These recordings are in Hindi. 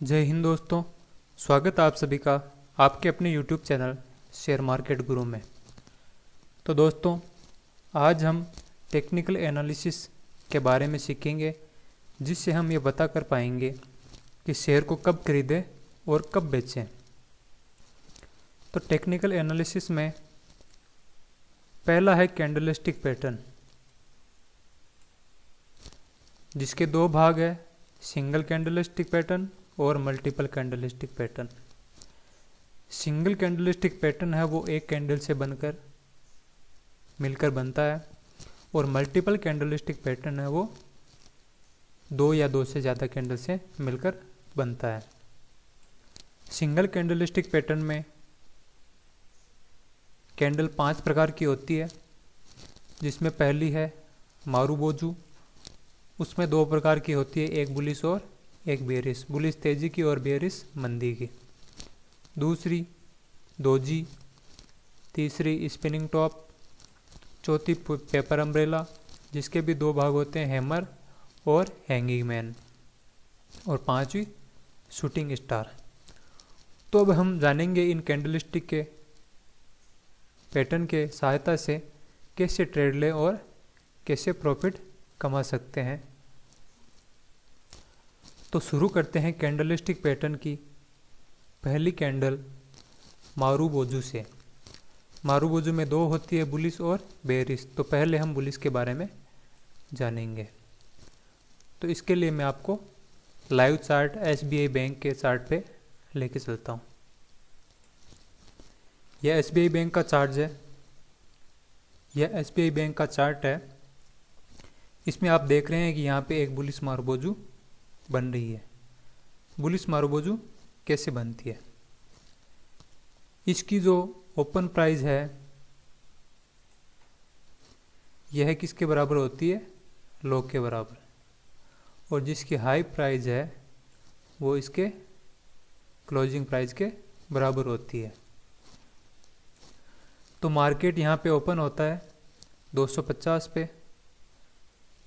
जय हिंद दोस्तों। स्वागत है आप सभी का आपके अपने YouTube चैनल शेयर मार्केट गुरु में। तो दोस्तों, आज हम टेक्निकल एनालिसिस के बारे में सीखेंगे, जिससे हम ये पता कर पाएंगे कि शेयर को कब खरीदें और कब बेचें। तो टेक्निकल एनालिसिस में पहला है कैंडलस्टिक पैटर्न, जिसके दो भाग है, सिंगल कैंडलस्टिक पैटर्न और multiple candlestick pattern. Single candlestick pattern है वो एक कैंडल से बनकर मिलकर बनता है, और मल्टीपल कैंडलस्टिक पैटर्न है वो दो या दो से ज़्यादा कैंडल से मिलकर बनता है। सिंगल कैंडलस्टिक पैटर्न में कैंडल 5 प्रकार की होती है, जिसमें पहली है मारुबोजू। उसमें 2 प्रकार की होती है, एक बुलिश और एक बेरिश। बुलिश तेजी की और बेरिश मंदी की। दूसरी दोजी, तीसरी स्पिनिंग टॉप, चौथी पेपर अम्ब्रेला, जिसके भी 2 भाग होते हैं, हैमर और हैंगिंग मैन, और 5वीं शूटिंग स्टार। तो अब हम जानेंगे इन कैंडलस्टिक के पैटर्न के सहायता से कैसे ट्रेड लें और कैसे प्रॉफिट कमा सकते हैं। तो शुरू करते हैं कैंडलस्टिक पैटर्न की पहली कैंडल मारुबोजू से। मारुबोजू में 2 होती है, बुलिश और बेरिश। तो पहले हम बुलिश के बारे में जानेंगे। तो इसके लिए मैं आपको लाइव चार्ट SBI बैंक के चार्ट पे लेके चलता हूँ। यह SBI बैंक का चार्ट है। यह SBI बैंक का चार्ट है। इसमें आप देख रहे हैं कि यहाँ पे एक बुलिश मारुबोजू बन रही है। बुलिश मारुबोजू कैसे बनती है? इसकी जो ओपन प्राइस है यह किसके बराबर होती है? लो के बराबर। और जिसकी हाई प्राइस है वो इसके क्लोजिंग प्राइस के बराबर होती है। तो मार्केट यहाँ पे ओपन होता है 250 पे,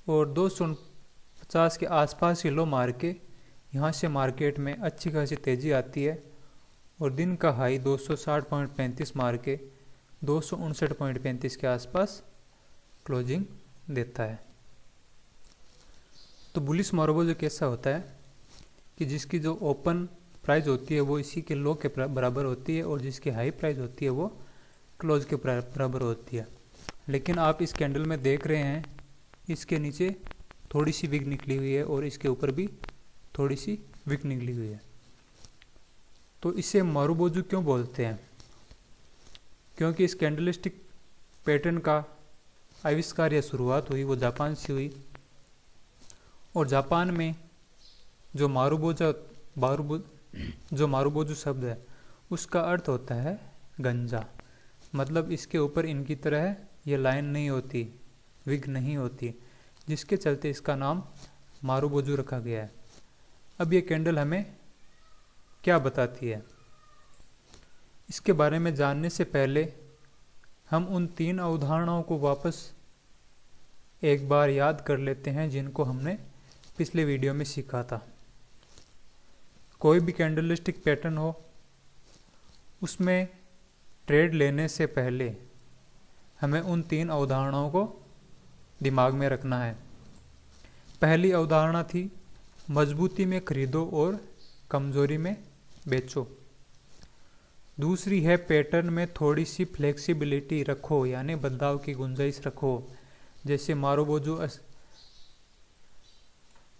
और 250 के आसपास ही लो मार के यहाँ से मार्केट में अच्छी खासी तेज़ी आती है, और दिन का हाई 260.35 मार के 259.35 के आसपास क्लोजिंग देता है। तो बुलिश मारुबोजू कैसा होता है कि जिसकी जो ओपन प्राइस होती है वो इसी के लो के बराबर होती है, और जिसकी हाई प्राइस होती है वो क्लोज के बराबर होती है। लेकिन आप इस कैंडल में देख रहे हैं इसके नीचे थोड़ी सी विग निकली हुई है, और इसके ऊपर भी थोड़ी सी विग निकली हुई है। तो इसे मारुबोजू क्यों बोलते हैं? क्योंकि इस कैंडलस्टिक पैटर्न का आविष्कार या शुरुआत हुई वो जापान से हुई, और जापान में जो मारुबोजू शब्द है उसका अर्थ होता है गंजा। मतलब इसके ऊपर इनकी तरह ये लाइन नहीं होती, विग नहीं होती, जिसके चलते इसका नाम मारुबोजू रखा गया है। अब ये कैंडल हमें क्या बताती है? इसके बारे में जानने से पहले हम उन 3 अवधारणाओं को वापस एक बार याद कर लेते हैं जिनको हमने पिछले वीडियो में सीखा था। कोई भी कैंडलस्टिक पैटर्न हो, उसमें ट्रेड लेने से पहले हमें उन 3 अवधारणाओं को दिमाग में रखना है। पहली अवधारणा थी मजबूती में खरीदो और कमजोरी में बेचो। दूसरी है पैटर्न में थोड़ी सी फ्लेक्सिबिलिटी रखो, यानी बदलाव की गुंजाइश रखो। जैसे मारुबोजू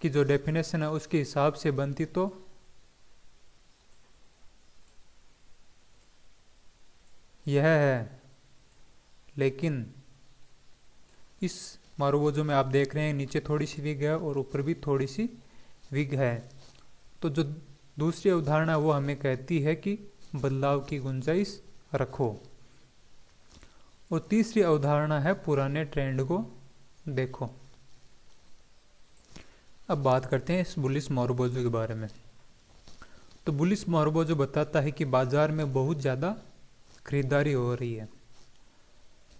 की जो डेफिनेशन है उसके हिसाब से बनती तो यह है, लेकिन इस मारुबोजू में आप देख रहे हैं नीचे थोड़ी सी विग है और ऊपर भी थोड़ी सी विग है। तो जो दूसरी अवधारणा वो हमें कहती है कि बदलाव की गुंजाइश रखो। और तीसरी अवधारणा है पुराने ट्रेंड को देखो। अब बात करते हैं इस बुलिश मारुबोजू के बारे में। तो बुलिश मारुबोजू बताता है कि बाजार में बहुत ज़्यादा खरीदारी हो रही है।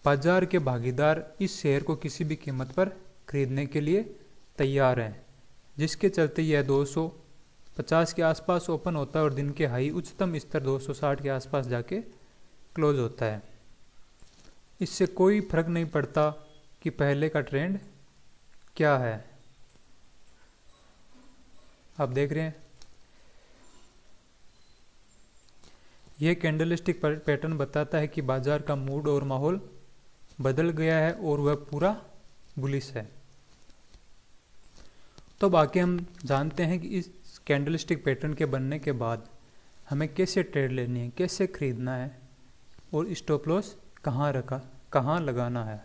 बाजार के भागीदार इस शेयर को किसी भी कीमत पर खरीदने के लिए तैयार हैं, जिसके चलते यह 200 50 के आसपास ओपन होता है और दिन के हाई उच्चतम स्तर 260 के आसपास जाके क्लोज होता है। इससे कोई फर्क नहीं पड़ता कि पहले का ट्रेंड क्या है। आप देख रहे हैं यह कैंडलस्टिक पैटर्न बताता है कि बाजार का मूड और माहौल बदल गया है और वह पूरा बुलिश है। तो बाकी हम जानते हैं कि इस कैंडलस्टिक पैटर्न के बनने के बाद हमें कैसे ट्रेड लेनी है, कैसे खरीदना है और स्टॉप लॉस कहाँ लगाना है।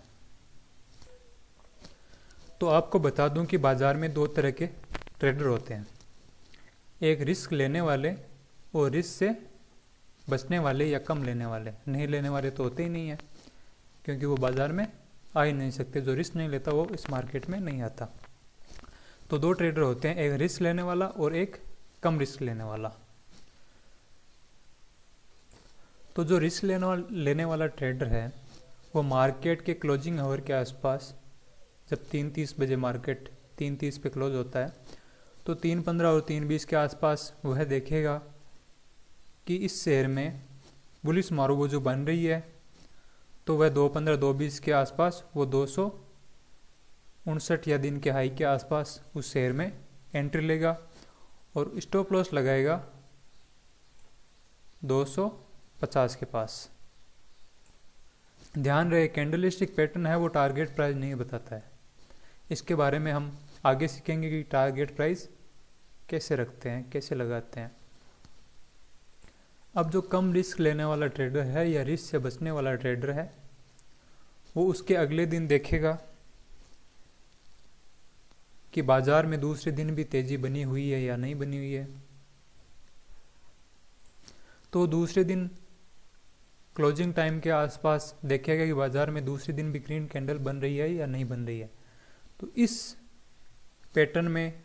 तो आपको बता दूं कि बाजार में दो तरह के ट्रेडर होते हैं, एक रिस्क लेने वाले और रिस्क से बचने वाले या कम लेने वाले। नहीं लेने वाले तो होते ही नहीं है, क्योंकि वो बाजार में आ ही नहीं सकते। जो रिस्क नहीं लेता वो इस मार्केट में नहीं आता। तो दो ट्रेडर होते हैं, एक रिस्क लेने वाला और एक कम रिस्क लेने वाला। तो जो रिस्क लेने वाला ट्रेडर है वो मार्केट के क्लोजिंग आवर के आसपास, जब 3:30 बजे मार्केट 3:30 पे क्लोज होता है, तो 3:15 और 3:20 के आसपास वह देखेगा कि इस शेयर में बुलिश मारूबोजू बन रही है। तो वह 2:15 2:20 के आसपास वो 259 या दिन के हाई के आसपास उस शेयर में एंट्री लेगा और स्टॉप लॉस लगाएगा 250 के पास। ध्यान रहे कैंडलस्टिक पैटर्न है वो टारगेट प्राइस नहीं बताता है। इसके बारे में हम आगे सीखेंगे कि टारगेट प्राइस कैसे रखते हैं, कैसे लगाते हैं। अब जो कम रिस्क लेने वाला ट्रेडर है या रिस्क से बचने वाला ट्रेडर है, वो उसके अगले दिन देखेगा कि बाजार में दूसरे दिन भी तेजी बनी हुई है या नहीं बनी हुई है। तो दूसरे दिन क्लोजिंग टाइम के आसपास देखेगा कि बाजार में दूसरे दिन भी ग्रीन कैंडल बन रही है या नहीं बन रही है। तो इस पैटर्न में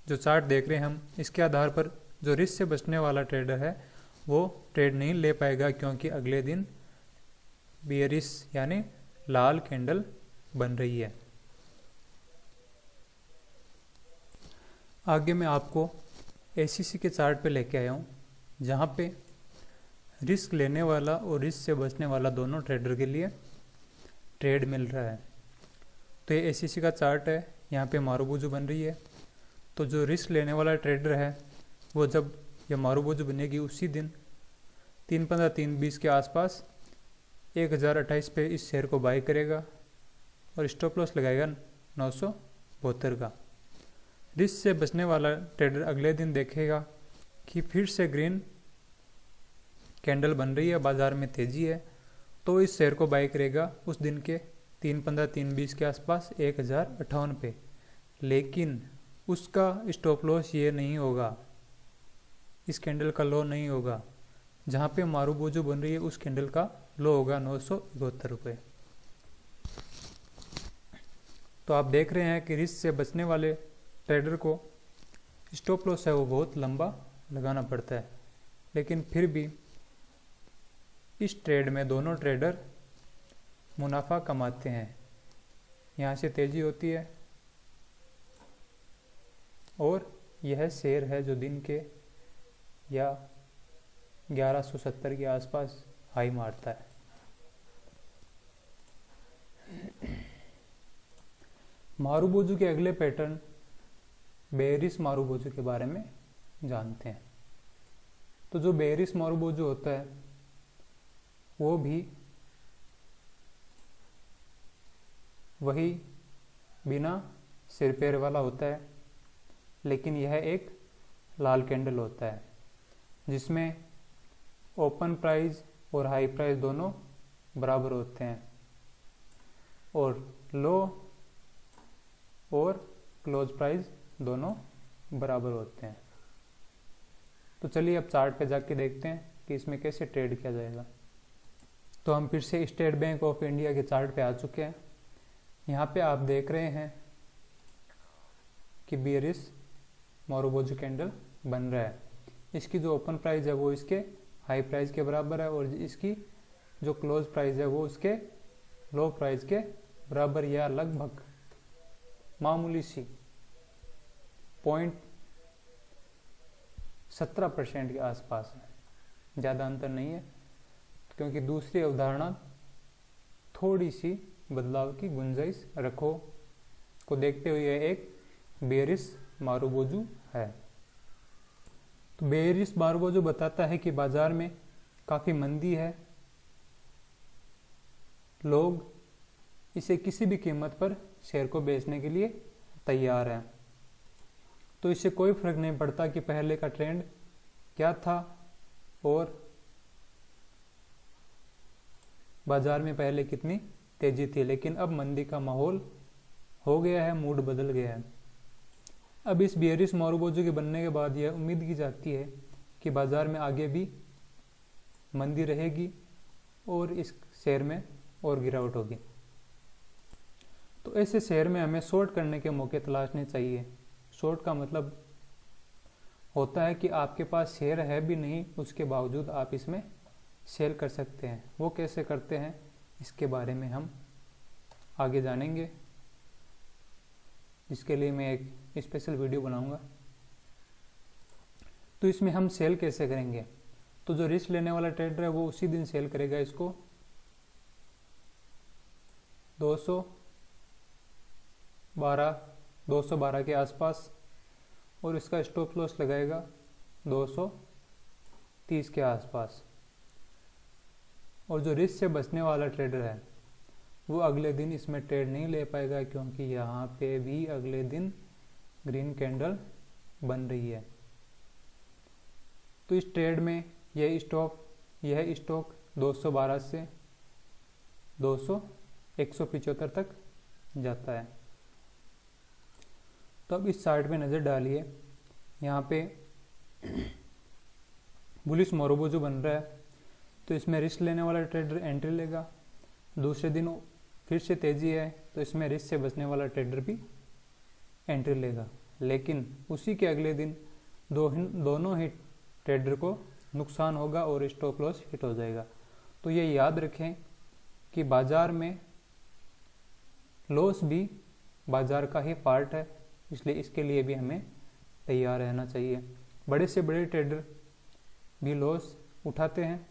जो चार्ट देख रहे हैं हम, इसके आधार पर जो रिस्क से बचने वाला ट्रेडर है वो ट्रेड नहीं ले पाएगा, क्योंकि अगले दिन बेयरिश यानी लाल कैंडल बन रही है। आगे मैं आपको एसीसी के चार्ट पे लेके आया हूँ, जहाँ पे रिस्क लेने वाला और रिस्क से बचने वाला दोनों ट्रेडर के लिए ट्रेड मिल रहा है। तो ये एसीसी का चार्ट है, यहाँ पे मारूबोजू बन रही है। तो जो रिस्क लेने वाला ट्रेडर है वो जब यह मारूबोजू बनेगी उसी दिन 3:15 3:20 के आसपास 1028 पे इस शेयर को बाई करेगा और स्टॉप लॉस लगाएगा 972 का। रिस्क से बचने वाला ट्रेडर अगले दिन देखेगा कि फिर से ग्रीन कैंडल बन रही है, बाजार में तेजी है, तो इस शेयर को बाई करेगा उस दिन के 3:15 3:20 के आसपास 1058 पे। लेकिन उसका स्टॉप लॉस ये नहीं होगा, इस कैंडल का लो नहीं होगा। जहाँ पे मारूबोजू बन रही है उस कैंडल का लो होगा 972 रुपये। तो आप देख रहे हैं कि रिस्क से बचने वाले ट्रेडर को स्टॉप लॉस है वो बहुत लंबा लगाना पड़ता है, लेकिन फिर भी इस ट्रेड में दोनों ट्रेडर मुनाफा कमाते हैं। यहाँ से तेजी होती है और यह शेयर है जो दिन के या 1170 के आसपास हाई मारता है। मारूबोजू के अगले पैटर्न बेयरिश मारूबोजू के बारे में जानते हैं। तो जो बेयरिश मारूबोजू होता है वो भी वही बिना सिर पैर वाला होता है, लेकिन यह एक लाल कैंडल होता है जिसमें ओपन प्राइस और हाई प्राइस दोनों बराबर होते हैं और लो और क्लोज प्राइस दोनों बराबर होते हैं। तो चलिए अब चार्ट पे जाके देखते हैं कि इसमें कैसे ट्रेड किया जाएगा। तो हम फिर से स्टेट बैंक ऑफ इंडिया के चार्ट पे आ चुके हैं। यहाँ पे आप देख रहे हैं कि बेयरिश मारूबोजू कैंडल बन रहा है। इसकी जो ओपन प्राइस है वो इसके हाई प्राइस के बराबर है और इसकी जो क्लोज प्राइस है वो उसके लो प्राइस के बराबर या लगभग मामूली सी 17% के आसपास है, ज़्यादा अंतर नहीं है, क्योंकि दूसरी अवधारणा थोड़ी सी बदलाव की गुंजाइश रखो को देखते हुए यह एक बेयरिश मारुबोजू है। तो बेयरिश मारुबोजू बताता है कि बाजार में काफ़ी मंदी है, लोग इसे किसी भी कीमत पर शेयर को बेचने के लिए तैयार हैं। तो इससे कोई फर्क नहीं पड़ता कि पहले का ट्रेंड क्या था और बाजार में पहले कितनी तेजी थी, लेकिन अब मंदी का माहौल हो गया है, मूड बदल गया है। अब इस बेयरिश मारुबोजू के बनने के बाद यह उम्मीद की जाती है कि बाजार में आगे भी मंदी रहेगी और इस शेयर में और गिरावट होगी। तो ऐसे शेयर में हमें शॉर्ट करने के मौके तलाशने चाहिए। शॉर्ट का मतलब होता है कि आपके पास शेयर है भी नहीं, उसके बावजूद आप इसमें सेल कर सकते हैं। वो कैसे करते हैं इसके बारे में हम आगे जानेंगे, इसके लिए मैं एक स्पेशल वीडियो बनाऊंगा। तो इसमें हम सेल कैसे करेंगे, तो जो रिस्क लेने वाला ट्रेडर है वो उसी दिन सेल करेगा इसको 212 के आसपास, और इसका स्टॉप लॉस लगाएगा 230 के आसपास। और जो रिस्क से बचने वाला ट्रेडर है वो अगले दिन इसमें ट्रेड नहीं ले पाएगा, क्योंकि यहाँ पे भी अगले दिन ग्रीन कैंडल बन रही है। तो इस ट्रेड में यह स्टॉक 212 से 175 तक जाता है। तो अब इस चार्ट पे नज़र डालिए, यहाँ पे बुलिश मारुबोजू बन रहा है, तो इसमें रिस्क लेने वाला ट्रेडर एंट्री लेगा। दूसरे दिन फिर से तेजी है, तो इसमें रिस्क से बचने वाला ट्रेडर भी एंट्री लेगा, लेकिन उसी के अगले दिन दोनों ही ट्रेडर को नुकसान होगा और स्टॉप लॉस हिट हो जाएगा। तो ये याद रखें कि बाजार में लॉस भी बाजार का ही पार्ट है, इसलिए इसके लिए भी हमें तैयार रहना चाहिए। बड़े से बड़े ट्रेडर भी लॉस उठाते हैं।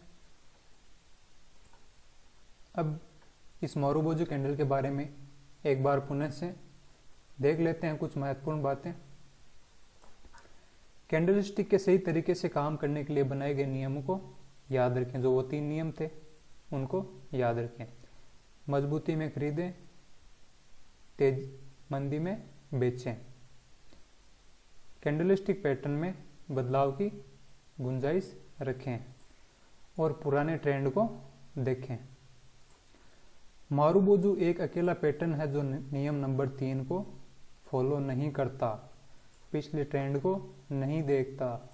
अब इस मारुबोजू कैंडल के बारे में एक बार पुनः से देख लेते हैं कुछ महत्वपूर्ण बातें। कैंडलस्टिक के सही तरीके से काम करने के लिए बनाए गए नियमों को याद रखें। जो वो 3 नियम थे उनको याद रखें। मजबूती में खरीदें, तेज मंदी में बेचें, कैंडलस्टिक पैटर्न में बदलाव की गुंजाइश रखें और पुराने ट्रेंड को देखें। मारुबोजू एक अकेला पैटर्न है जो नियम नंबर 3 को फॉलो नहीं करता, पिछले ट्रेंड को नहीं देखता।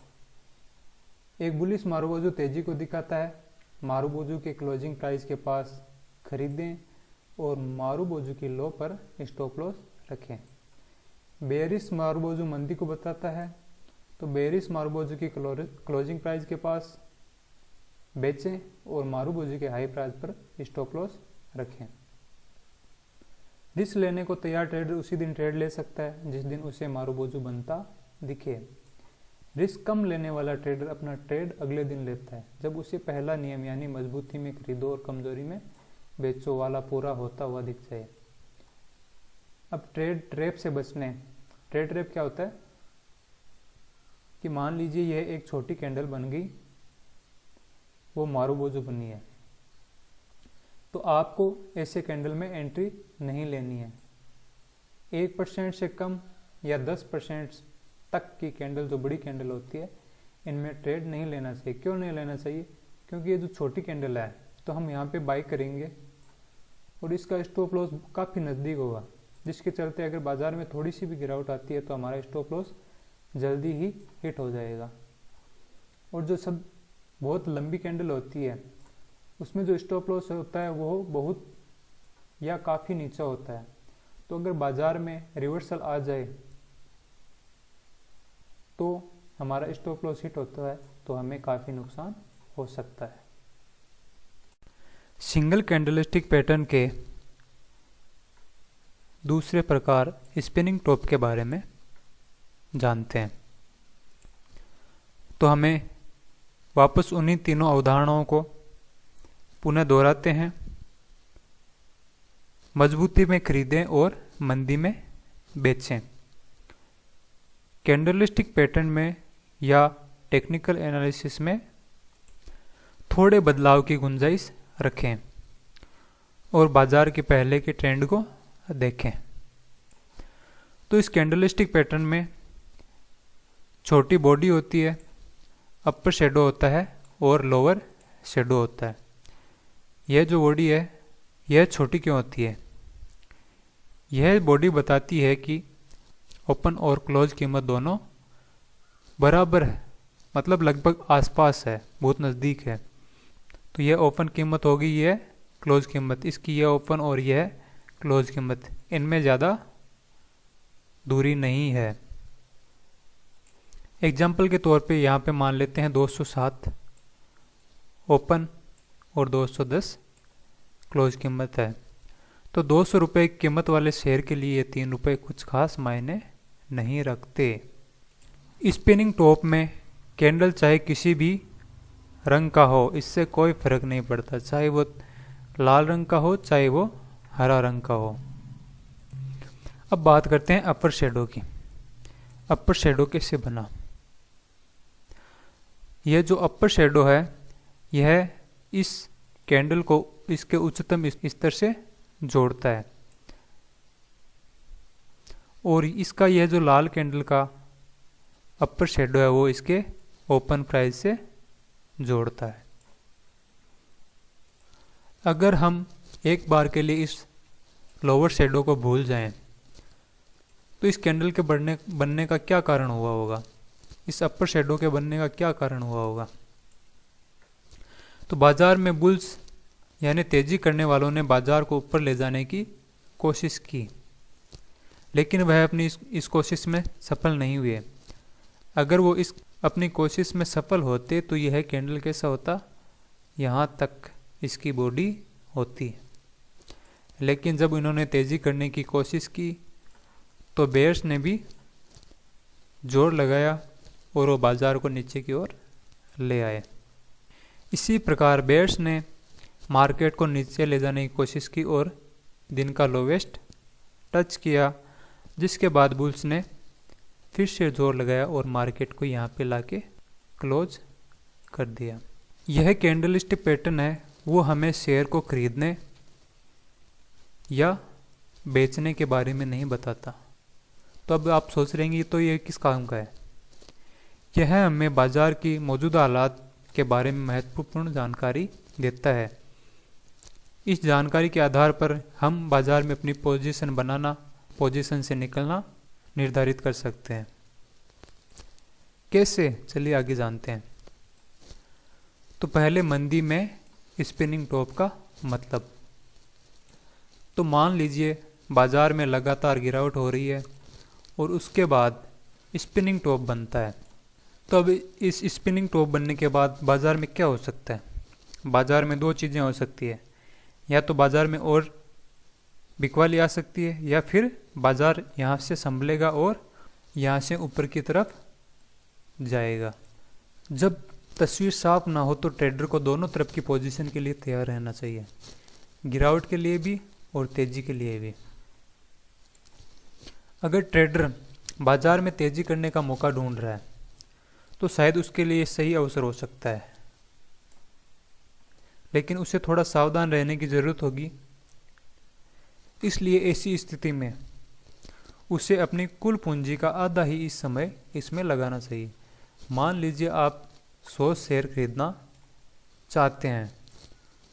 एक बुलिश मारुबोजू तेजी को दिखाता है। मारुबोजू के क्लोजिंग प्राइस के पास खरीदें और मारुबोजू की लो पर स्टॉप लॉस रखें। बेयरिश मारुबोजू मंदी को बताता है, तो बेयरिश मारुबोजू की क्लोजिंग प्राइस के पास बेचें और मारुबोजू के हाई प्राइस पर स्टॉप लॉस रखें। रिस्क लेने को तैयार ट्रेडर उसी दिन ट्रेड ले सकता है जिस दिन उसे मारुबोजू बनता दिखे। रिस्क कम लेने वाला ट्रेडर अपना ट्रेड अगले दिन लेता है जब उसे पहला नियम यानी मजबूती में खरीदो और कमजोरी में बेचो वाला पूरा होता हुआ दिख जाए। अब ट्रेड ट्रैप से बचने। ट्रेड ट्रैप क्या होता है कि मान लीजिए यह एक छोटी कैंडल बन गई, वो मारुबोजू बनी है, तो आपको ऐसे कैंडल में एंट्री नहीं लेनी है। 1% से कम या 10% तक की कैंडल, जो बड़ी कैंडल होती है, इनमें ट्रेड नहीं लेना चाहिए। क्यों नहीं लेना चाहिए? क्योंकि ये जो छोटी कैंडल है तो हम यहाँ पे बाई करेंगे और इसका स्टॉप लॉस काफ़ी नज़दीक होगा, जिसके चलते अगर बाजार में थोड़ी सी भी गिरावट आती है तो हमारा स्टॉप लॉस जल्दी ही हिट हो जाएगा। और जो सब बहुत लंबी कैंडल होती है उसमें जो स्टॉप लॉस होता है वो बहुत या काफ़ी नीचा होता है। तो अगर बाजार में रिवर्सल आ जाए तो हमारा स्टॉप लॉस हिट होता है तो हमें काफ़ी नुकसान हो सकता है। सिंगल कैंडलस्टिक पैटर्न के दूसरे प्रकार स्पिनिंग टॉप के बारे में जानते हैं। तो हमें वापस उन्हीं तीनों अवधारणाओं को पुनः दोहराते हैं। मजबूती में खरीदें और मंदी में बेचें। कैंडलस्टिक पैटर्न में या टेक्निकल एनालिसिस में थोड़े बदलाव की गुंजाइश रखें और बाजार के पहले के ट्रेंड को देखें। तो इस कैंडलस्टिक पैटर्न में छोटी बॉडी होती है, अपर शेडो होता है और लोअर शेडो होता है। यह जो बॉडी है यह छोटी क्यों होती है? यह बॉडी बताती है कि ओपन और क्लोज कीमत दोनों बराबर है, मतलब लगभग आसपास है, बहुत नज़दीक है। तो यह ओपन कीमत होगी, यह क्लोज कीमत, इसकी यह ओपन और यह क्लोज कीमत, इनमें ज़्यादा दूरी नहीं है। एग्जाम्पल के तौर पे यहाँ पे मान लेते हैं 207 ओपन और 210 क्लोज कीमत है। तो 200 रुपये कीमत वाले शेयर के लिए 3 रुपये कुछ खास मायने नहीं रखते। स्पिनिंग टॉप में कैंडल चाहे किसी भी रंग का हो, इससे कोई फर्क नहीं पड़ता, चाहे वो लाल रंग का हो चाहे वो हरा रंग का हो। अब बात करते हैं अपर शेडो की। अपर शेडो कैसे बना? यह जो अपर शेडो है यह इस कैंडल को इसके उच्चतम स्तर से जोड़ता है और इसका यह जो लाल कैंडल का अपर शेडो है वो इसके ओपन प्राइस से जोड़ता है। अगर हम एक बार के लिए इस लोअर शेडो को भूल जाएं तो इस कैंडल के बनने का क्या कारण हुआ होगा? इस अपर शेडो के बनने का क्या कारण हुआ होगा? तो बाजार में बुल्स यानी तेजी करने वालों ने बाजार को ऊपर ले जाने की कोशिश की, लेकिन वह अपनी इस कोशिश में सफल नहीं हुए। अगर वो इस अपनी कोशिश में सफल होते तो यह कैंडल कैसा होता? यहाँ तक इसकी बॉडी होती। लेकिन जब इन्होंने तेजी करने की कोशिश की तो बेयर्स ने भी जोर लगाया और वो बाजार को नीचे की ओर ले आए। इसी प्रकार बेयर्स ने मार्केट को नीचे ले जाने की कोशिश की और दिन का लोवेस्ट टच किया, जिसके बाद बुल्स ने फिर से जोर लगाया और मार्केट को यहाँ पे लाके क्लोज कर दिया। यह कैंडलस्टिक पैटर्न है वो हमें शेयर को खरीदने या बेचने के बारे में नहीं बताता। तो अब आप सोच रहे हैं तो ये किस काम का है? यह हमें बाजार की मौजूदा हालात के बारे में महत्वपूर्ण जानकारी देता है। इस जानकारी के आधार पर हम बाजार में अपनी पोजीशन बनाना, पोजीशन से निकलना निर्धारित कर सकते हैं। कैसे? चलिए आगे जानते हैं। तो पहले मंदी में स्पिनिंग टॉप का मतलब। तो मान लीजिए बाजार में लगातार गिरावट हो रही है और उसके बाद स्पिनिंग टॉप बनता है। तो अब इस स्पिनिंग टॉप बनने के बाद बाजार में क्या हो सकता है? बाजार में दो चीज़ें हो सकती है, या तो बाजार में और बिकवाली आ सकती है या फिर बाजार यहाँ से संभलेगा और यहाँ से ऊपर की तरफ जाएगा। जब तस्वीर साफ ना हो तो ट्रेडर को दोनों तरफ की पोजीशन के लिए तैयार रहना चाहिए, गिरावट के लिए भी और तेजी के लिए भी। अगर ट्रेडर बाजार में तेजी करने का मौका ढूंढ रहा है तो शायद उसके लिए सही अवसर हो सकता है, लेकिन उसे थोड़ा सावधान रहने की ज़रूरत होगी। इसलिए ऐसी स्थिति में उसे अपनी कुल पूंजी का आधा ही इस समय इसमें लगाना चाहिए। मान लीजिए आप 100 शेयर खरीदना चाहते हैं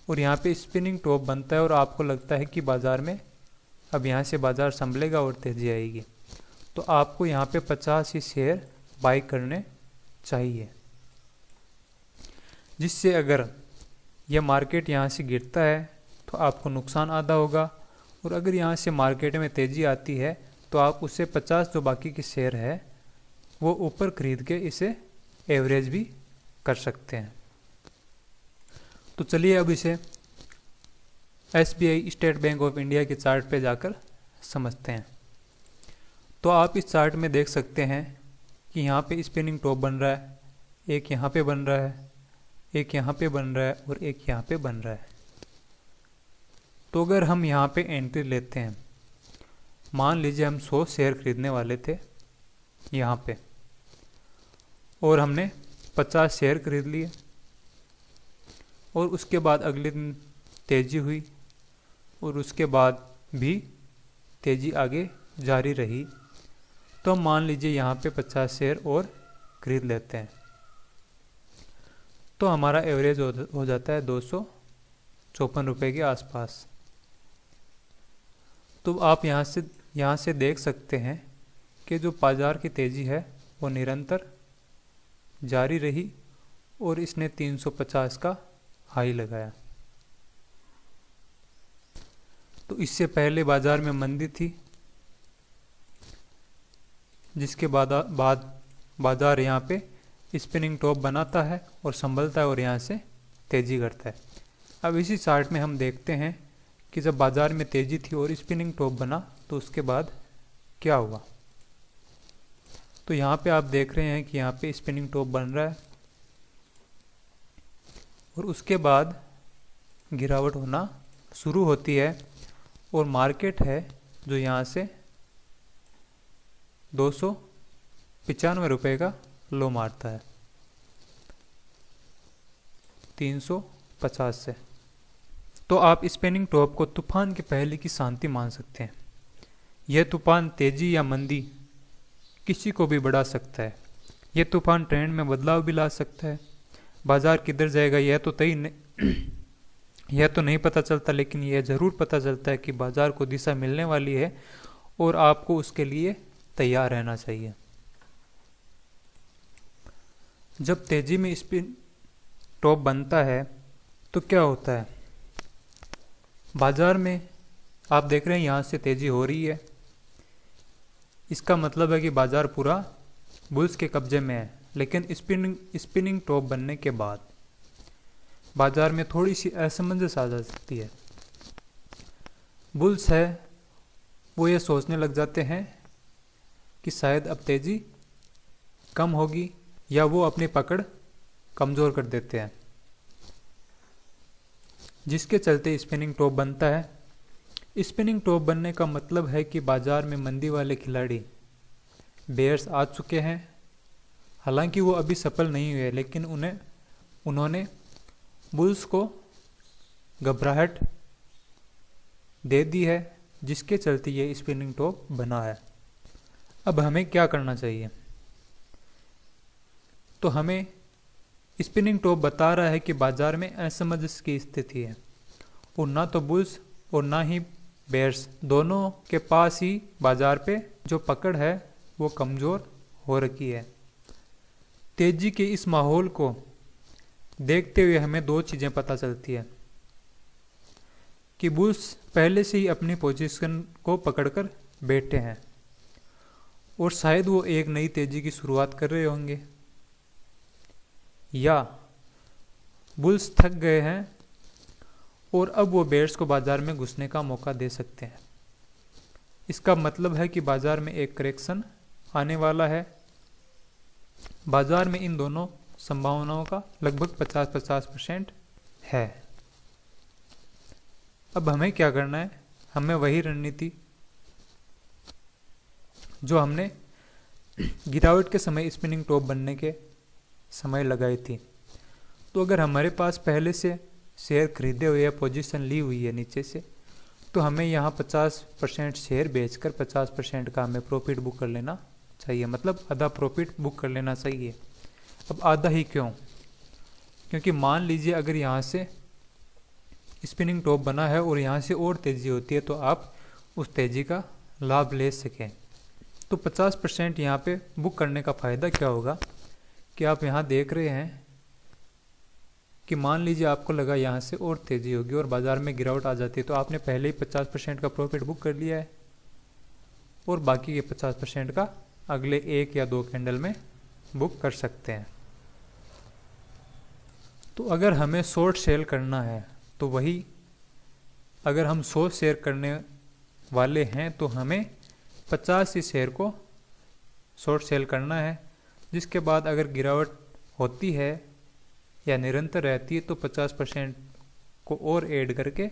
और यहाँ पे स्पिनिंग टॉप बनता है और आपको लगता है कि बाज़ार में अब यहाँ से बाज़ार संभलेगा और तेज़ी आएगी, तो आपको यहाँ पे 50 ही शेयर बाई करने चाहिए, जिससे अगर यह मार्केट यहाँ से गिरता है तो आपको नुकसान आधा होगा, और अगर यहाँ से मार्केट में तेज़ी आती है तो आप उससे 50 जो बाकी के शेयर है वो ऊपर खरीद के इसे एवरेज भी कर सकते हैं। तो चलिए अब इसे SBI state bank of India के चार्ट पे जाकर समझते हैं। तो आप इस चार्ट में देख सकते हैं कि यहाँ पे स्पिनिंग टॉप बन रहा है, एक यहाँ पे बन रहा है, एक यहाँ पे बन रहा है और एक यहाँ पे बन रहा है। तो अगर हम यहाँ पे एंट्री लेते हैं, मान लीजिए हम 100 शेयर खरीदने वाले थे यहाँ पे, और हमने 50 शेयर खरीद लिए, और उसके बाद अगले दिन तेज़ी हुई, और उसके बाद भी तेज़ी आगे जारी रही, तो हम मान लीजिए यहाँ पे 50 शेयर और खरीद लेते हैं, तो हमारा एवरेज हो जाता है 254 रुपये के आसपास। तो आप यहाँ से देख सकते हैं कि जो बाज़ार की तेज़ी है वो निरंतर जारी रही और इसने 350 का हाई लगाया। तो इससे पहले बाज़ार में मंदी थी, जिसके बाद बाज़ार यहाँ पे स्पिनिंग टॉप बनाता है और संभलता है और यहाँ से तेज़ी करता है। अब इसी चार्ट में हम देखते हैं कि जब बाज़ार में तेज़ी थी और स्पिनिंग टॉप बना तो उसके बाद क्या हुआ। तो यहाँ पे आप देख रहे हैं कि यहाँ पे स्पिनिंग टॉप बन रहा है और उसके बाद गिरावट होना शुरू होती है, और मार्केट है जो यहाँ से 295 रुपये का लो मारता है 350 से। तो आप स्पिनिंग टॉप को तूफान के पहले की शांति मान सकते हैं। यह तूफान तेजी या मंदी किसी को भी बढ़ा सकता है। यह तूफान ट्रेंड में बदलाव भी ला सकता है। बाजार किधर जाएगा यह तो नहीं पता चलता, लेकिन यह ज़रूर पता चलता है कि बाजार को दिशा मिलने वाली है और आपको उसके लिए तैयार रहना चाहिए। जब तेजी में स्पिन टॉप बनता है तो क्या होता है, बाजार में आप देख रहे हैं यहाँ से तेजी हो रही है, इसका मतलब है कि बाजार पूरा बुल्स के कब्जे में है। लेकिन स्पिनिंग टॉप बनने के बाद बाजार में थोड़ी सी असमंजस आ जा सकती है। बुल्स है वो ये सोचने लग जाते हैं कि शायद अब तेजी कम होगी, या वो अपनी पकड़ कमज़ोर कर देते हैं, जिसके चलते स्पिनिंग टॉप बनता है। स्पिनिंग टॉप बनने का मतलब है कि बाजार में मंदी वाले खिलाड़ी बेयर्स आ चुके हैं। हालांकि वो अभी सफल नहीं हुए, लेकिन उन्होंने बुल्स को घबराहट दे दी है, जिसके चलते ये स्पिनिंग टॉप बना है। अब हमें क्या करना चाहिए, तो हमें स्पिनिंग टॉप बता रहा है कि बाजार में असमंजस की स्थिति है, और ना तो बुल्स और ना ही बेयर्स दोनों के पास ही बाजार पे जो पकड़ है वो कमज़ोर हो रखी है। तेजी के इस माहौल को देखते हुए हमें दो चीज़ें पता चलती है कि बुल्स पहले से ही अपनी पोजीशन को पकड़कर बैठे हैं और शायद वो एक नई तेजी की शुरुआत कर रहे होंगे, या बुल्स थक गए हैं और अब वो बेयर्स को बाजार में घुसने का मौका दे सकते हैं। इसका मतलब है कि बाजार में एक करेक्शन आने वाला है। बाजार में इन दोनों संभावनाओं का लगभग 50-50% है। अब हमें क्या करना है, हमें वही रणनीति जो हमने गिरावट के समय स्पिनिंग टॉप बनने के समय लगाई थी। तो अगर हमारे पास पहले से शेयर खरीदे हुए या पोजीशन ली हुई है नीचे से, तो हमें यहाँ 50% शेयर बेचकर 50% का हमें प्रॉफिट बुक कर लेना चाहिए, मतलब आधा प्रॉफिट बुक कर लेना चाहिए। अब आधा ही क्यों, क्योंकि मान लीजिए अगर यहाँ से स्पिनिंग टॉप बना है और यहाँ से और तेज़ी होती है तो आप उस तेज़ी का लाभ ले सकें। तो 50% यहाँ पे बुक करने का फ़ायदा क्या होगा कि आप यहाँ देख रहे हैं कि मान लीजिए आपको लगा यहाँ से और तेज़ी होगी और बाज़ार में गिरावट आ जाती है, तो आपने पहले ही 50% का प्रॉफिट बुक कर लिया है और बाकी के 50% का अगले 1 या 2 कैंडल में बुक कर सकते हैं। तो अगर हमें शॉर्ट सेल करना है तो वही, अगर हम 100 शेयर करने वाले हैं तो हमें 50 ही शेयर को शॉर्ट सेल करना है, जिसके बाद अगर गिरावट होती है या निरंतर रहती है तो 50% को और ऐड करके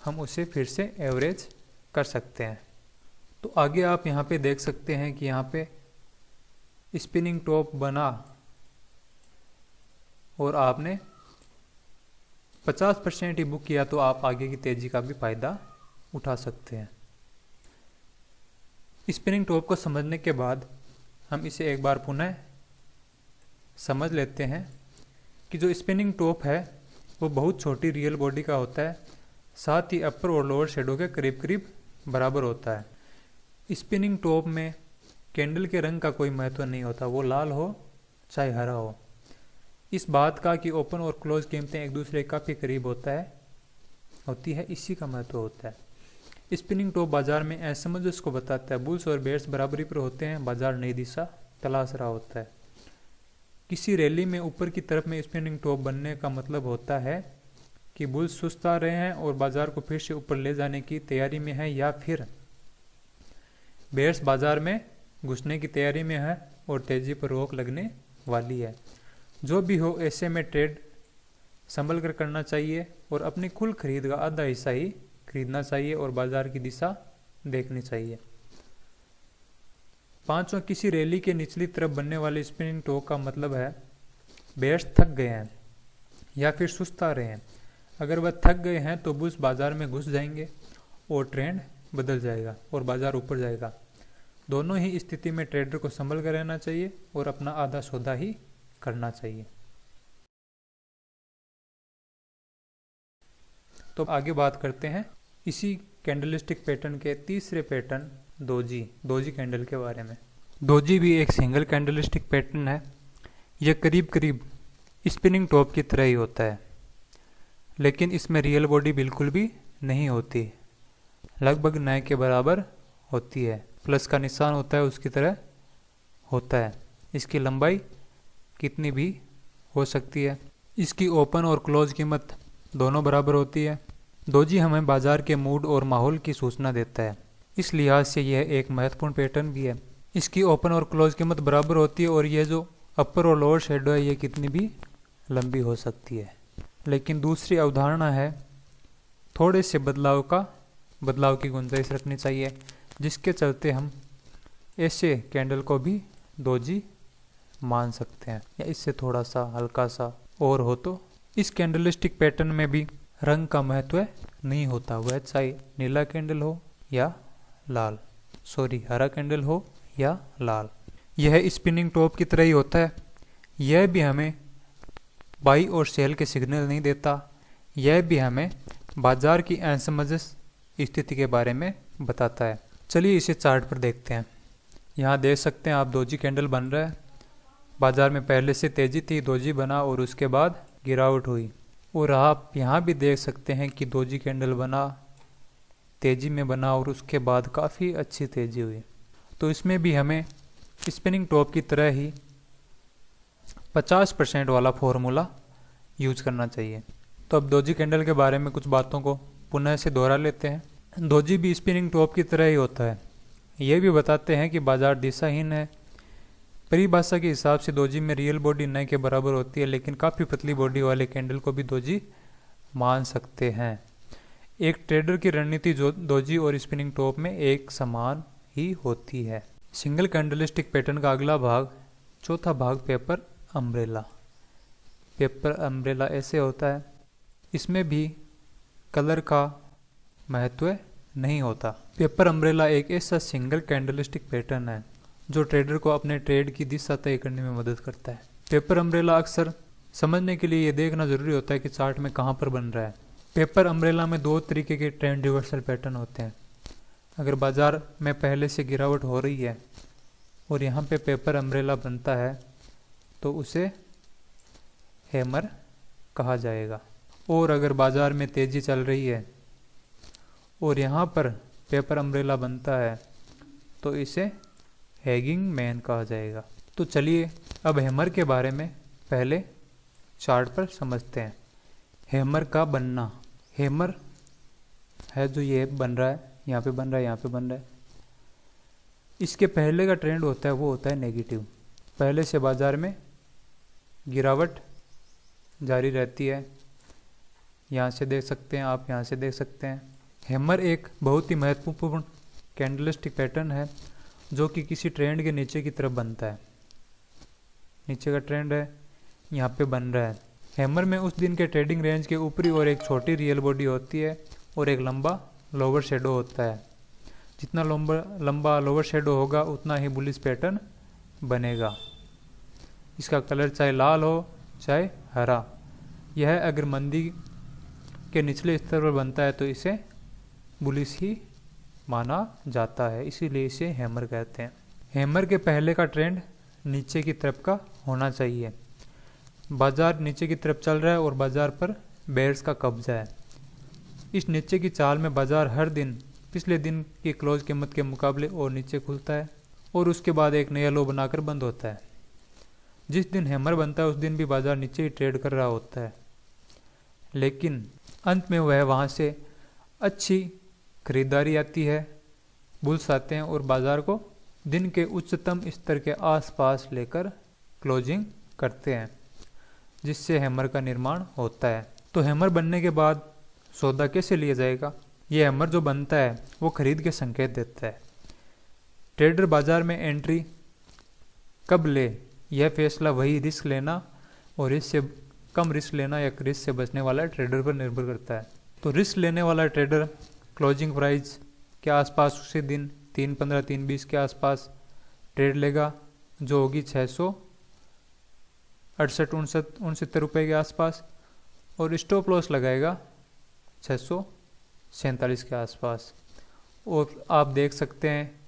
हम उसे फिर से एवरेज कर सकते हैं। तो आगे आप यहाँ पे देख सकते हैं कि यहाँ पे स्पिनिंग टॉप बना और आपने 50% ही बुक किया तो आप आगे की तेजी का भी फायदा उठा सकते हैं। स्पिनिंग टॉप को समझने के बाद हम इसे एक बार पुनः समझ लेते हैं कि जो स्पिनिंग टॉप है वो बहुत छोटी रियल बॉडी का होता है, साथ ही अपर और लोअर शेडो के करीब करीब बराबर होता है। स्पिनिंग टॉप में कैंडल के रंग का कोई महत्व नहीं होता, वो लाल हो चाहे हरा हो। इस बात का कि ओपन और क्लोज कीमतें एक दूसरे के काफ़ी करीब होती है, इसी का महत्व होता है। स्पिनिंग टॉप बाजार में असमंजस को बताता है। बुल्स और बेयर्स बराबरी पर होते हैं, बाजार नई दिशा तलाश रहा होता है। किसी रैली में ऊपर की तरफ में स्पिनिंग टॉप बनने का मतलब होता है कि बुल्स सुस्त आ रहे हैं और बाजार को फिर से ऊपर ले जाने की तैयारी में है, या फिर बेयर्स बाजार में घुसने की तैयारी में है और तेजी पर रोक लगने वाली है। जो भी हो, ऐसे में ट्रेड संभल कर करना चाहिए और अपनी कुल खरीद का आधा हिस्सा ही खरीदना चाहिए और बाजार की दिशा देखनी चाहिए। पांचवा, किसी रैली के निचली तरफ बनने वाले स्पिनिंग टॉप का मतलब है बेयर्स थक गए हैं या फिर सुस्त आ रहे हैं। अगर वह थक गए हैं तो बुल्स बाजार में घुस जाएंगे और ट्रेंड बदल जाएगा और बाजार ऊपर जाएगा। दोनों ही स्थिति में ट्रेडर को संभल कर रहना चाहिए और अपना आधा सौदा ही करना चाहिए। तो आगे बात करते हैं इसी कैंडलस्टिक पैटर्न के तीसरे पैटर्न दोजी कैंडल के बारे में। दोजी भी एक सिंगल कैंडलस्टिक पैटर्न है। यह करीब करीब स्पिनिंग टॉप की तरह ही होता है, लेकिन इसमें रियल बॉडी बिल्कुल भी नहीं होती, लगभग नए के बराबर होती है। प्लस का निशान होता है उसकी तरह होता है। इसकी लंबाई कितनी भी हो सकती है। इसकी ओपन और क्लोज कीमत दोनों बराबर होती है। दोजी हमें बाजार के मूड और माहौल की सूचना देता है, इस लिहाज से यह एक महत्वपूर्ण पैटर्न भी है। इसकी ओपन और क्लोज कीमत बराबर होती है और यह जो अपर और लोअर शेडो है ये कितनी भी लंबी हो सकती है। लेकिन दूसरी अवधारणा है थोड़े से बदलाव की गुंजाइश रखनी चाहिए, जिसके चलते हम ऐसे कैंडल को भी दोजी मान सकते हैं या इससे थोड़ा सा हल्का सा और हो। तो इस कैंडलस्टिक पैटर्न में भी रंग का महत्व नहीं होता, वह चाहे नीला कैंडल हो या हरा कैंडल हो या लाल। यह स्पिनिंग टॉप की तरह ही होता है। यह भी हमें बाई और सेल के सिग्नल नहीं देता, यह भी हमें बाजार की असमंजस स्थिति के बारे में बताता है। चलिए इसे चार्ट पर देखते हैं। यहाँ देख सकते हैं आप दोजी कैंडल बन रहा है। बाजार में पहले से तेजी थी, दोजी बना और उसके बाद गिरावट हुई। और आप यहाँ भी देख सकते हैं कि दोजी कैंडल बना, तेजी में बना और उसके बाद काफ़ी अच्छी तेजी हुई। तो इसमें भी हमें स्पिनिंग टॉप की तरह ही 50% वाला फॉर्मूला यूज करना चाहिए। तो अब दोजी कैंडल के बारे में कुछ बातों को पुनः से दोहरा लेते हैं। दोजी भी स्पिनिंग टॉप की तरह ही होता है। ये भी बताते हैं कि बाजार दिशाहीन है। परिभाषा के हिसाब से दोजी में रियल बॉडी नए के बराबर होती है, लेकिन काफ़ी पतली बॉडी वाले कैंडल को भी दोजी मान सकते हैं। एक ट्रेडर की रणनीति दोजी और स्पिनिंग टॉप में एक समान ही होती है। सिंगल कैंडलस्टिक पैटर्न का अगला भाग, चौथा भाग पेपर अम्ब्रेला। पेपर अम्ब्रेला ऐसे होता है। इसमें भी कलर का महत्व नहीं होता। पेपर अम्ब्रेला एक ऐसा सिंगल कैंडलस्टिक पैटर्न है जो ट्रेडर को अपने ट्रेड की दिशा तय करने में मदद करता है। पेपर अम्ब्रेला अक्सर समझने के लिए ये देखना जरूरी होता है कि चार्ट में कहाँ पर बन रहा है। पेपर अम्ब्रेला में दो तरीके के ट्रेंड रिवर्सल पैटर्न होते हैं। अगर बाजार में पहले से गिरावट हो रही है और यहाँ पे पेपर अम्ब्रेला बनता है तो उसे हैमर कहा जाएगा। और अगर बाजार में तेजी चल रही है और यहाँ पर पेपर अम्ब्रेला बनता है तो इसे हैगिंग मैन कहा जाएगा। तो चलिए अब हैमर के बारे में पहले चार्ट पर समझते हैं। हैमर का बनना, हैमर है जो ये बन रहा है, यहाँ पे बन रहा है, यहाँ पे बन रहा है। इसके पहले का ट्रेंड होता है वो होता है नेगेटिव। पहले से बाजार में गिरावट जारी रहती है। यहाँ से देख सकते हैं आप, यहाँ से देख सकते हैं। हैमर एक बहुत ही महत्वपूर्ण कैंडलस्टिक पैटर्न है जो कि किसी ट्रेंड के नीचे की तरफ बनता है। नीचे का ट्रेंड है, यहाँ पे बन रहा है। हैमर में उस दिन के ट्रेडिंग रेंज के ऊपरी और एक छोटी रियल बॉडी होती है और एक लंबा लोअर शेडो होता है। जितना लंबा लोअर शेडो होगा उतना ही बुलिश पैटर्न बनेगा। इसका कलर चाहे लाल हो चाहे हरा। यह अगर मंदी के निचले स्तर पर बनता है तो इसे बुलिश ही माना जाता है, इसीलिए इसे हैमर कहते हैं। हैमर के पहले का ट्रेंड नीचे की तरफ का होना चाहिए। बाजार नीचे की तरफ चल रहा है और बाजार पर बेयर्स का कब्जा है। इस नीचे की चाल में बाजार हर दिन पिछले दिन की क्लोज कीमत के मुकाबले और नीचे खुलता है और उसके बाद एक नया लो बनाकर बंद होता है। जिस दिन हैमर बनता है उस दिन भी बाजार नीचे ही ट्रेड कर रहा होता है, लेकिन अंत में वह वहाँ से अच्छी खरीदारी आती है, बुल्स आते हैं और बाजार को दिन के उच्चतम स्तर के आसपास लेकर क्लोजिंग करते हैं, जिससे हैमर का निर्माण होता है। तो हैमर बनने के बाद सौदा कैसे लिया जाएगा? ये हैमर जो बनता है वो खरीद के संकेत देता है। ट्रेडर बाजार में एंट्री कब ले, यह फैसला वही रिस्क लेना और इससे कम रिस्क लेना या रिस्क से बचने वाला ट्रेडर पर निर्भर करता है। तो रिस्क लेने वाला ट्रेडर क्लोजिंग प्राइस के आसपास उसी दिन 3.15 3.20 के आसपास ट्रेड लेगा, जो होगी 668-69 रुपये के आसपास, और स्टॉप लॉस लगाएगा 647 के आसपास। और आप देख सकते हैं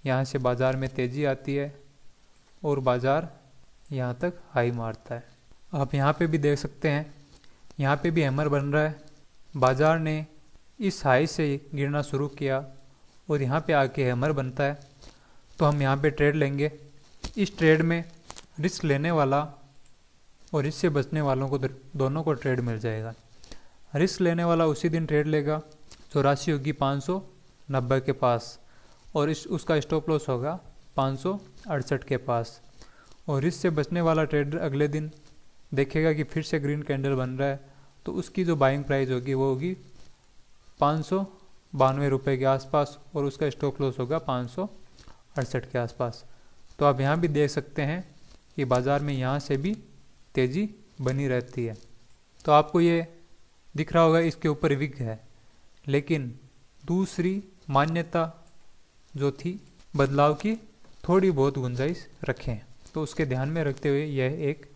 यहाँ से बाज़ार में तेज़ी आती है और बाज़ार यहाँ तक हाई मारता है। आप यहाँ पे भी देख सकते हैं, यहाँ पे भी हैमर बन रहा है। बाज़ार ने इस हाई से गिरना शुरू किया और यहाँ पे आके हैमर बनता है, तो हम यहाँ पे ट्रेड लेंगे। इस ट्रेड में रिस्क लेने वाला और इससे बचने वालों को दोनों को ट्रेड मिल जाएगा। रिस्क लेने वाला उसी दिन ट्रेड लेगा जो राशि होगी 590 के पास और उसका स्टॉप लॉस होगा 568 के पास। और इससे बचने वाला ट्रेडर अगले दिन देखेगा कि फिर से ग्रीन कैंडल बन रहा है, तो उसकी जो बाइंग प्राइस होगी वो होगी 592 रुपये के आसपास और उसका स्टॉप लॉस होगा 568 के आसपास। तो आप यहाँ भी देख सकते हैं कि बाज़ार में यहाँ से भी तेज़ी बनी रहती है। तो आपको ये दिख रहा होगा इसके ऊपर विग है, लेकिन दूसरी मान्यता जो थी बदलाव की थोड़ी बहुत गुंजाइश रखें, तो उसके ध्यान में रखते हुए यह एक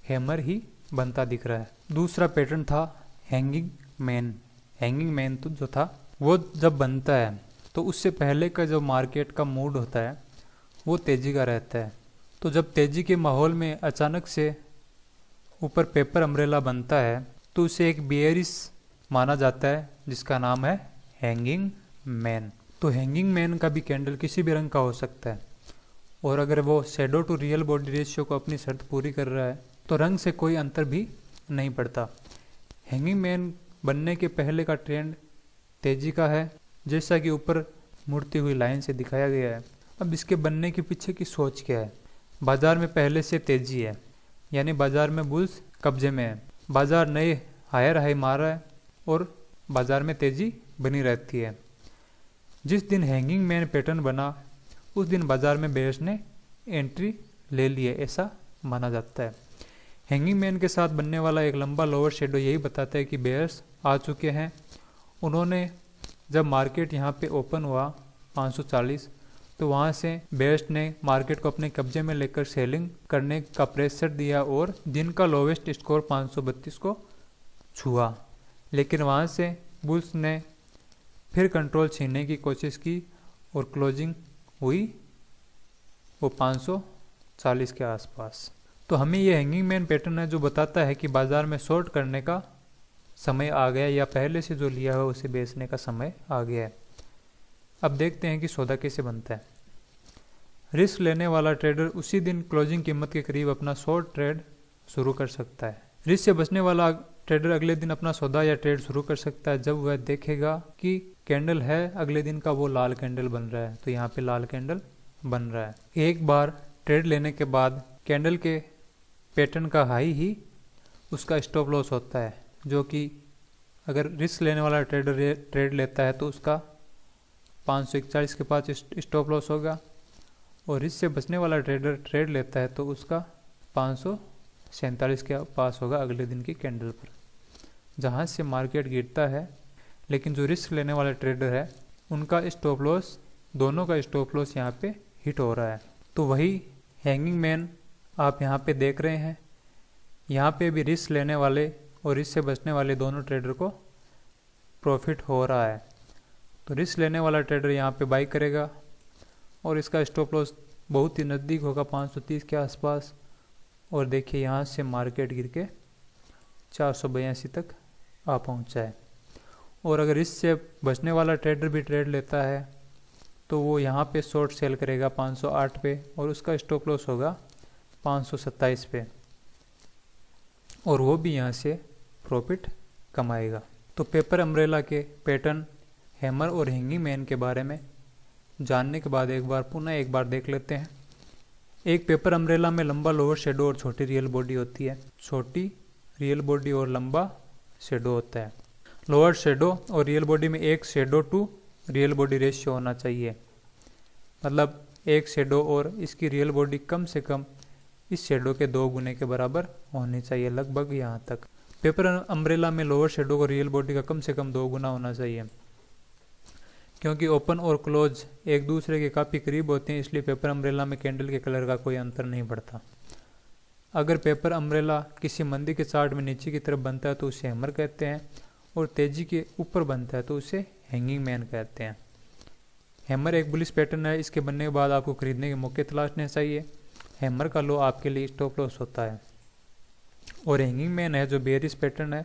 हैमर ही बनता दिख रहा है। दूसरा पैटर्न था हैंगिंग मैन। हैंगिंग मैन तो जो था वो जब बनता है तो उससे पहले का जो मार्केट का मूड होता है वो तेज़ी का रहता है। तो जब तेज़ी के माहौल में अचानक से ऊपर पेपर अम्ब्रेला बनता है तो उसे एक बेयरिश माना जाता है, जिसका नाम है हैंगिंग मैन। तो हैंगिंग मैन का भी कैंडल किसी भी रंग का हो सकता है, और अगर वो shadow to real body ratio को अपनी शर्त पूरी कर रहा है तो रंग से कोई अंतर भी नहीं पड़ता। हैंगिंग मैन बनने के पहले का ट्रेंड तेजी का है, जैसा कि ऊपर मुड़ती हुई लाइन से दिखाया गया है। अब इसके बनने के पीछे की सोच क्या है? बाजार में पहले से तेजी है, यानी बाजार में बुल्स कब्जे में है। बाजार नए हायर हाई मार रहा है और बाजार में तेजी बनी रहती है। जिस दिन हैंगिंग मैन पैटर्न बना उस दिन बाजार में बेयर्स ने एंट्री ले ली है, ऐसा माना जाता है। हैंगिंग मैन के साथ बनने वाला एक लंबा लोअर शेडो यही बताता है कि बेयर्स आ चुके हैं। उन्होंने जब मार्केट यहाँ पे ओपन हुआ 540, तो वहाँ से बेयर्स ने मार्केट को अपने कब्जे में लेकर सेलिंग करने का प्रेशर दिया और दिन का लोवेस्ट स्कोर 532 को छुआ। लेकिन वहाँ से बुल्स ने फिर कंट्रोल छीनने की कोशिश की और क्लोजिंग हुई वो 540 के आसपास। तो हमें ये हैंगिंग मैन पैटर्न है जो बताता है कि बाज़ार में शॉर्ट करने का समय आ गया, या पहले से जो लिया है उसे बेचने का समय आ गया है। अब देखते हैं कि सौदा कैसे बनता है। रिस्क लेने वाला ट्रेडर उसी दिन क्लोजिंग कीमत के करीब अपना शॉर्ट ट्रेड शुरू कर सकता है। रिस्क से बचने वाला ट्रेडर अगले दिन अपना सौदा या ट्रेड शुरू कर सकता है जब वह देखेगा कि कैंडल है अगले दिन का वो लाल कैंडल बन रहा है। तो यहाँ पे लाल कैंडल बन रहा है। एक बार ट्रेड लेने के बाद कैंडल के पैटर्न का हाई ही उसका स्टॉप लॉस होता है, जो कि अगर रिस्क लेने वाला ट्रेडर ट्रेड लेता है तो उसका 541 के पास स्टॉप लॉस होगा, और रिस्क से बचने वाला ट्रेडर ट्रेड लेता है तो उसका 547 के पास होगा अगले दिन की कैंडल पर, जहाँ से मार्केट गिरता है। लेकिन जो रिस्क लेने वाला ट्रेडर है उनका स्टॉप लॉस, दोनों का स्टॉप लॉस यहाँ पे हिट हो रहा है। तो वही हैंगिंग मैन आप यहाँ पे देख रहे हैं। यहाँ पे भी रिस्क लेने वाले और रिस्क से बचने वाले दोनों ट्रेडर को प्रॉफिट हो रहा है। तो रिस्क लेने वाला ट्रेडर यहाँ पे बाई करेगा और इसका स्टॉप लॉस बहुत ही नज़दीक होगा 530 के आसपास, और देखिए यहाँ से मार्केट गिर के 482 तक आ पहुँचा है। और अगर इससे बचने वाला ट्रेडर भी ट्रेड लेता है तो वो यहाँ पे शॉर्ट सेल करेगा 508 पे, और उसका स्टॉप लॉस होगा 527 पे, और वो भी यहाँ से प्रॉफिट कमाएगा। तो पेपर अम्ब्रेला के पैटर्न, हैमर और हैंगिंग मैन के बारे में जानने के बाद पुनः एक बार देख लेते हैं। एक पेपर अम्ब्रेला में लंबा लोअर शेडो और छोटी रियल बॉडी होती है। छोटी रियल बॉडी और लंबा शेडो होता है। लोअर शेडो और रियल बॉडी में एक shadow to real body ratio होना चाहिए, मतलब एक शेडो और इसकी रियल बॉडी कम से कम इस शेडो के 2 गुने के बराबर होनी चाहिए, लगभग यहाँ तक। पेपर अम्ब्रेला में लोअर शेडो को रियल बॉडी का कम से कम 2 गुना होना चाहिए। क्योंकि ओपन और क्लोज एक दूसरे के काफ़ी करीब होते हैं, इसलिए पेपर अम्ब्रेला में कैंडल के कलर का कोई अंतर नहीं पड़ता। अगर पेपर अम्ब्रेला किसी मंदी के चार्ट में नीचे की तरफ बनता है तो उसे हैमर कहते हैं, और तेजी के ऊपर बनता है तो उसे हैंगिंग मैन कहते हैं। हैमर एक बुलिश पैटर्न है। इसके बनने के बाद आपको खरीदने के मौके तलाशने चाहिए। हैमर का लो आपके लिए स्टॉप लॉस होता है। और हैंगिंग मैन है जो बेयरिश पैटर्न है,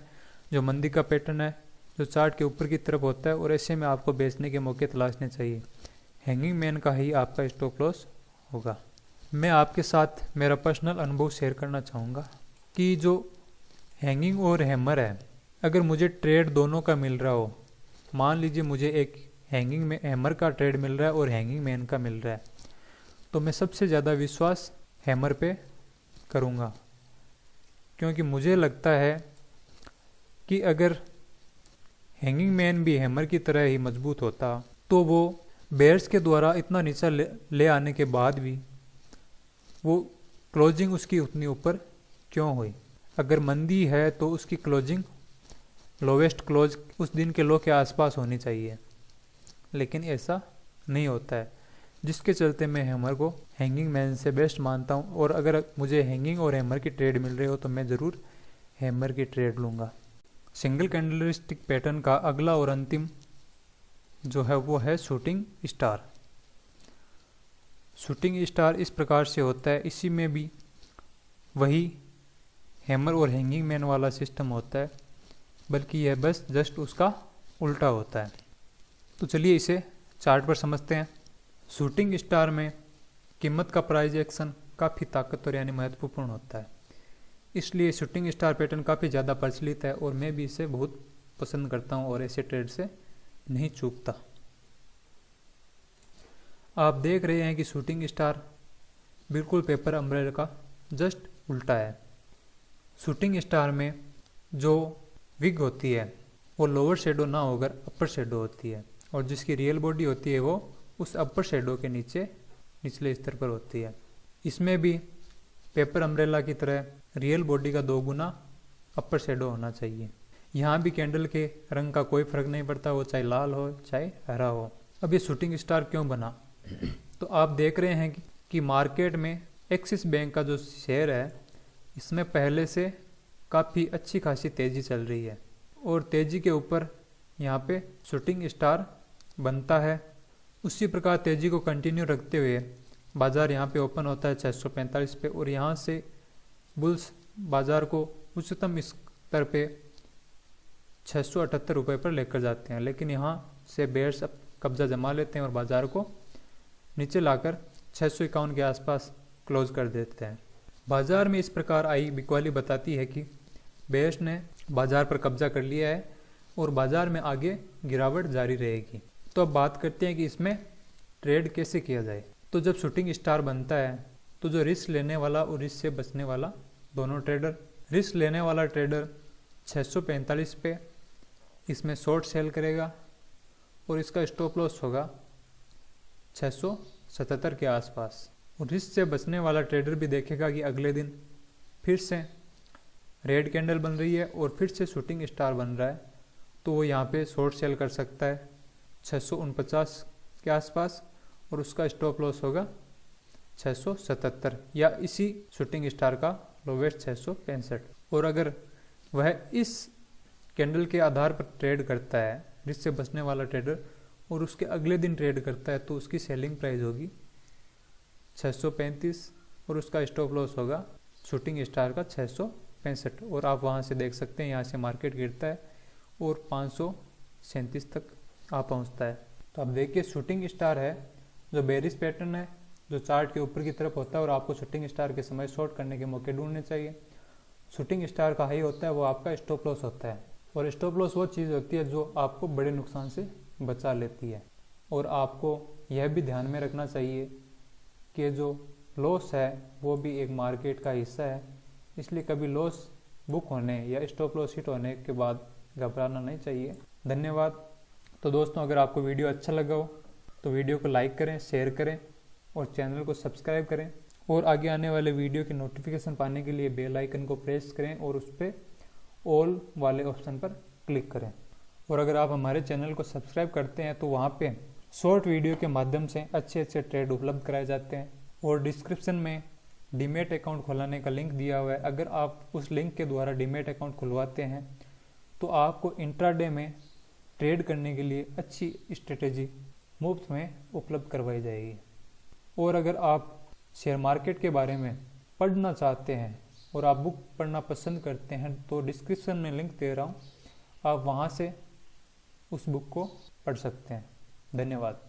जो मंदी का पैटर्न है, जो चार्ट के ऊपर की तरफ होता है, और ऐसे में आपको बेचने के मौके तलाशने चाहिए। हैंगिंग मैन का ही आपका स्टॉप लॉस होगा। मैं आपके साथ मेरा पर्सनल अनुभव शेयर करना चाहूँगा कि जो हैंगिंग और हैमर है, अगर मुझे ट्रेड दोनों का मिल रहा हो, मान लीजिए मुझे एक हैंगिंग में हैमर का ट्रेड मिल रहा है और हैंगिंग मैन का मिल रहा है, तो मैं सबसे ज़्यादा विश्वास हैमर पे करूँगा। क्योंकि मुझे लगता है कि अगर हैंगिंग मैन भी हैमर की तरह ही मजबूत होता तो वो बेयर्स के द्वारा इतना नीचा ले आने के बाद भी वो क्लोजिंग उसकी उतनी ऊपर क्यों हुई। अगर मंदी है तो उसकी क्लोजिंग लोवेस्ट क्लोज उस दिन के लो के आसपास होनी चाहिए, लेकिन ऐसा नहीं होता है, जिसके चलते मैं हैमर को हैंगिंग मैन से बेस्ट मानता हूँ। और अगर मुझे हैंगिंग और हैमर की ट्रेड मिल रही हो तो मैं ज़रूर हैमर की ट्रेड लूँगा। सिंगल कैंडलस्टिक पैटर्न का अगला और अंतिम जो है वो है शूटिंग स्टार। शूटिंग स्टार इस प्रकार से होता है, इसी में भी वही हैमर और हैंगिंग मैन वाला सिस्टम होता है, बल्कि यह बस जस्ट उसका उल्टा होता है। तो चलिए इसे चार्ट पर समझते हैं। शूटिंग स्टार में कीमत का प्राइस एक्शन काफ़ी ताकतवर यानी महत्वपूर्ण होता है, इसलिए शूटिंग स्टार पैटर्न काफ़ी ज़्यादा प्रचलित है और मैं भी इसे बहुत पसंद करता हूँ और ऐसे ट्रेड से नहीं चूकता। आप देख रहे हैं कि शूटिंग स्टार बिल्कुल पेपर अम्ब्रेला का जस्ट उल्टा है। शूटिंग स्टार में जो विग होती है वो लोअर शेडो ना होकर अपर शेडो होती है, और जिसकी रियल बॉडी होती है वो उस अपर शेडो के नीचे निचले स्तर पर होती है। इसमें भी पेपर अम्ब्रेला की तरह रियल बॉडी का 2 गुना अपर शेडो होना चाहिए। यहाँ भी कैंडल के रंग का कोई फर्क नहीं पड़ता, वो चाहे लाल हो चाहे हरा हो। अब ये शूटिंग स्टार क्यों बना? तो आप देख रहे हैं कि मार्केट में एक्सिस बैंक का जो शेयर है इसमें पहले से काफ़ी अच्छी खासी तेज़ी चल रही है, और तेज़ी के ऊपर यहाँ पे शूटिंग स्टार बनता है। उसी प्रकार तेज़ी को कंटिन्यू रखते हुए बाज़ार यहाँ पे ओपन होता है 645 पे, और यहाँ से बुल्स बाज़ार को उच्चतम स्तर पे 678 रुपये पर लेकर जाते हैं, लेकिन यहाँ से बेयर्स अब कब्जा जमा लेते हैं और बाज़ार को नीचे लाकर 651 के आसपास क्लोज कर देते हैं। बाज़ार में इस प्रकार आई बिकवाली बताती है कि बेयर्स ने बाज़ार पर कब्जा कर लिया है और बाज़ार में आगे गिरावट जारी रहेगी। तो अब बात करते हैं कि इसमें ट्रेड कैसे किया जाए। तो जब शूटिंग स्टार बनता है तो जो रिस्क लेने वाला और रिस्क से बचने वाला दोनों ट्रेडर। रिस्क लेने वाला ट्रेडर 645 पे इसमें शॉर्ट सेल करेगा और इसका स्टॉप लॉस होगा 677 के आसपास। और रिस्क से बचने वाला ट्रेडर भी देखेगा कि अगले दिन फिर से रेड कैंडल बन रही है और फिर से शूटिंग स्टार बन रहा है, तो वो यहाँ पे शॉर्ट सेल कर सकता है 649 के आसपास और उसका स्टॉप लॉस होगा 677 या इसी शूटिंग स्टार का लोवेस्ट 665। और अगर वह इस कैंडल के आधार पर ट्रेड करता है, रिस्क से बचने वाला ट्रेडर, और उसके अगले दिन ट्रेड करता है, तो उसकी सेलिंग प्राइस होगी 635 और उसका स्टॉप लॉस होगा शूटिंग स्टार का 665। और आप वहाँ से देख सकते हैं यहाँ से मार्केट गिरता है और 537 तक आ पहुँचता है। तो आप देखिए शूटिंग स्टार है जो बेरिश पैटर्न है, जो चार्ट के ऊपर की तरफ होता है और आपको शूटिंग स्टार के समय शॉर्ट करने के मौके ढूंढने चाहिए। शूटिंग स्टार का हाई होता है वो आपका स्टॉप लॉस होता है, और स्टॉप लॉस वो चीज़ होती है जो आपको बड़े नुकसान से बचा लेती है। और आपको यह भी ध्यान में रखना चाहिए कि जो लॉस है वो भी एक मार्केट का हिस्सा है, इसलिए कभी लॉस बुक होने या स्टॉप लॉस हिट होने के बाद घबराना नहीं चाहिए। धन्यवाद। तो दोस्तों, अगर आपको वीडियो अच्छा लगा हो तो वीडियो को लाइक करें, शेयर करें और चैनल को सब्सक्राइब करें, और आगे आने वाले वीडियो की नोटिफिकेशन पाने के लिए बेल आइकन को प्रेस करें और उस पर ऑल वाले ऑप्शन पर क्लिक करें। और अगर आप हमारे चैनल को सब्सक्राइब करते हैं तो वहाँ पे शॉर्ट वीडियो के माध्यम से अच्छे अच्छे ट्रेड उपलब्ध कराए जाते हैं। और डिस्क्रिप्शन में डीमैट अकाउंट खुलाने का लिंक दिया हुआ है, अगर आप उस लिंक के द्वारा डीमैट अकाउंट खुलवाते हैं तो आपको इंट्राडे में ट्रेड करने के लिए अच्छी स्ट्रेटेजी मुफ्त में उपलब्ध करवाई जाएगी। और अगर आप शेयर मार्केट के बारे में पढ़ना चाहते हैं और आप बुक पढ़ना पसंद करते हैं तो डिस्क्रिप्शन में लिंक दे रहा हूँ, आप वहाँ से उस बुक को पढ़ सकते हैं। धन्यवाद।